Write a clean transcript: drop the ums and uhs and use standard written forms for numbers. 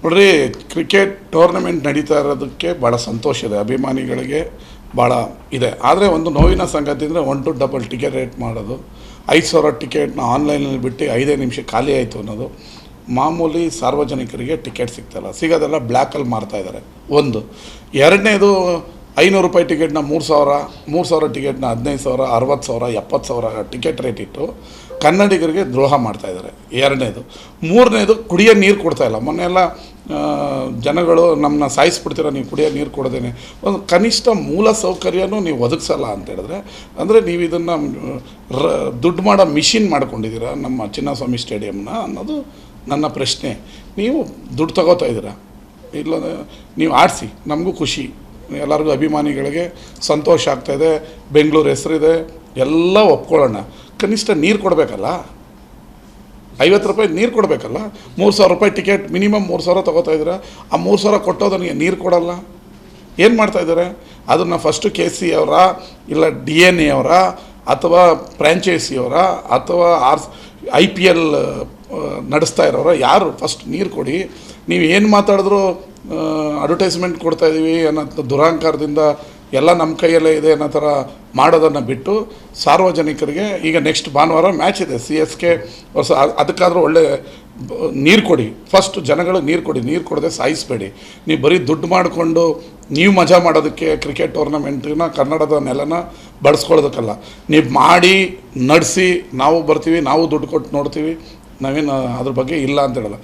ನೋಡ್ರಿ, cricket tournament ನಡೀತಾ ಇರೋದಕ್ಕೆ ಭಾಳ ಸಂತೋಷ ಇದೆ, ಅಭಿಮಾನಿಗಳಿಗೆ ಭಾಳ ಇದೆ. ಆದರೆ ಒಂದು ನೋವಿನ ಸಂಗತಿ ಅಂದರೆ 1 to 2 ಟಿಕೆಟ್ ರೇಟ್ ಮಾಡೋದು, 5,000 ಟಿಕೆಟ್ನ ಆನ್ಲೈನಲ್ಲಿ ಬಿಟ್ಟು 5 ನಿಮಿಷ ಖಾಲಿ ಆಯಿತು ಅನ್ನೋದು. ಮಾಮೂಲಿ ಸಾರ್ವಜನಿಕರಿಗೆ ಟಿಕೆಟ್ ಸಿಗ್ತಾಯಿಲ್ಲ, ಸಿಗೋದೆಲ್ಲ ಬ್ಲ್ಯಾಕಲ್ಲಿ ಮಾರ್ತಾಯಿದ್ದಾರೆ. ಒಂದು. ಎರಡನೇದು, 500 ರೂಪಾಯಿ ಟಿಕೆಟ್ನ 3,000, 3,000 ಟಿಕೆಟ್ನ 15,000, 60,000, 70,000 ಟಿಕೆಟ್ ರೇಟ್ ಇಟ್ಟು ಕನ್ನಡಿಗರಿಗೆ ದ್ರೋಹ ಮಾಡ್ತಾಯಿದ್ದಾರೆ. ಎರಡನೇದು. ಮೂರನೇದು, ಕುಡಿಯೋ ನೀರು ಕೊಡ್ತಾಯಿಲ್ಲ. ಮೊನ್ನೆಲ್ಲ ಜನಗಳು ನಮ್ಮನ್ನ ಸಾಯಿಸ್ಬಿಡ್ತೀರ ನೀವು ಕುಡಿಯೋ ನೀರು ಕೊಡೋದೇನೆ. ಒಂದು ಕನಿಷ್ಠ ಮೂಲ ಸೌಕರ್ಯನೂ ನೀವು ಒದಗಿಸಲ್ಲ ಅಂತ ಹೇಳಿದ್ರೆ, ಅಂದರೆ ನೀವು ಇದನ್ನು ದುಡ್ಡು ಮಾಡೋ ಮಿಷಿನ್ ಮಾಡ್ಕೊಂಡಿದ್ದೀರಾ ನಮ್ಮ ಚಿನ್ನಸ್ವಾಮಿ ಸ್ಟೇಡಿಯಮ್ನ ಅನ್ನೋದು ನನ್ನ ಪ್ರಶ್ನೆ. ನೀವು ದುಡ್ಡು ತಗೋತಾ ಇದ್ದೀರಾ, ಇಲ್ಲ ನೀವು ಆಡಿಸಿ, ನಮಗೂ ಖುಷಿ, ಎಲ್ಲರಿಗೂ ಅಭಿಮಾನಿಗಳಿಗೆ ಸಂತೋಷ ಆಗ್ತಾಯಿದೆ, ಬೆಂಗಳೂರು ಹೆಸರಿದೆ, ಎಲ್ಲ ಒಪ್ಕೊಳ್ಳೋಣ. ಕನಿಷ್ಠ ನೀರು ಕೊಡಬೇಕಲ್ಲ, 50 ರೂಪಾಯಿ ನೀರು ಕೊಡಬೇಕಲ್ಲ. 3,000 ರೂಪಾಯಿ ಟಿಕೆಟ್, ಮಿನಿಮಮ್ 3,000 ತೊಗೋತಾ ಇದ್ದೀರಾ. ಆ 3,000 ಕೊಟ್ಟೋದನಿಗೆ ನೀರು ಕೊಡಲ್ಲ, ಏನು ಮಾಡ್ತಾಯಿದ್ದಾರೆ? ಅದನ್ನು ಫಸ್ಟು KC ಅವರ, ಇಲ್ಲ DNA ಅವರ, ಅಥವಾ ಫ್ರ್ಯಾಂಚೈಸಿಯವರ, ಅಥವಾ IPL ನಡೆಸ್ತಾ ಇರೋರ, ಯಾರು ಫಸ್ಟ್ ನೀರು ಕೊಡಿ. ನೀವು ಏನು ಮಾತಾಡಿದ್ರು ಅಡ್ವರ್ಟೈಸ್ಮೆಂಟ್ ಕೊಡ್ತಾಯಿದ್ದೀವಿ ಅನ್ನೋ ದುರಹಂಕಾರದಿಂದ ಎಲ್ಲ ನಮ್ಮ ಕೈಯಲ್ಲೇ ಇದೆ ಅನ್ನೋ ಥರ ಮಾಡೋದನ್ನು ಬಿಟ್ಟು ಸಾರ್ವಜನಿಕರಿಗೆ, ಈಗ ನೆಕ್ಸ್ಟ್ ಭಾನುವಾರ ಮ್ಯಾಚ್ ಇದೆ CSK ವರ್ಷ, ಅದಕ್ಕಾದರೂ ಒಳ್ಳೆ ನೀರು ಕೊಡಿ. ಫಸ್ಟ್ ಜನಗಳಿಗೆ ನೀರು ಕೊಡಿ, ನೀರು ಕೊಡದೆ ಸಾಯಿಸಬೇಡಿ. ನೀವು ಬರೀ ದುಡ್ಡು ಮಾಡಿಕೊಂಡು ನೀವು ಮಜಾ ಮಾಡೋದಕ್ಕೆ ಕ್ರಿಕೆಟ್ ಟೂರ್ನಮೆಂಟಿನ ಕನ್ನಡದ ನೆಲನ ಬಳಸ್ಕೊಳ್ಳೋದಕ್ಕಲ್ಲ. ನೀವು ಮಾಡಿ ನಡೆಸಿ, ನಾವು ಬರ್ತೀವಿ, ನಾವು ದುಡ್ಡು ಕೊಟ್ಟು ನೋಡ್ತೀವಿ, ನಾವೇನು ಅದ್ರ ಬಗ್ಗೆ ಇಲ್ಲ ಅಂತ ಹೇಳಲ್ಲ.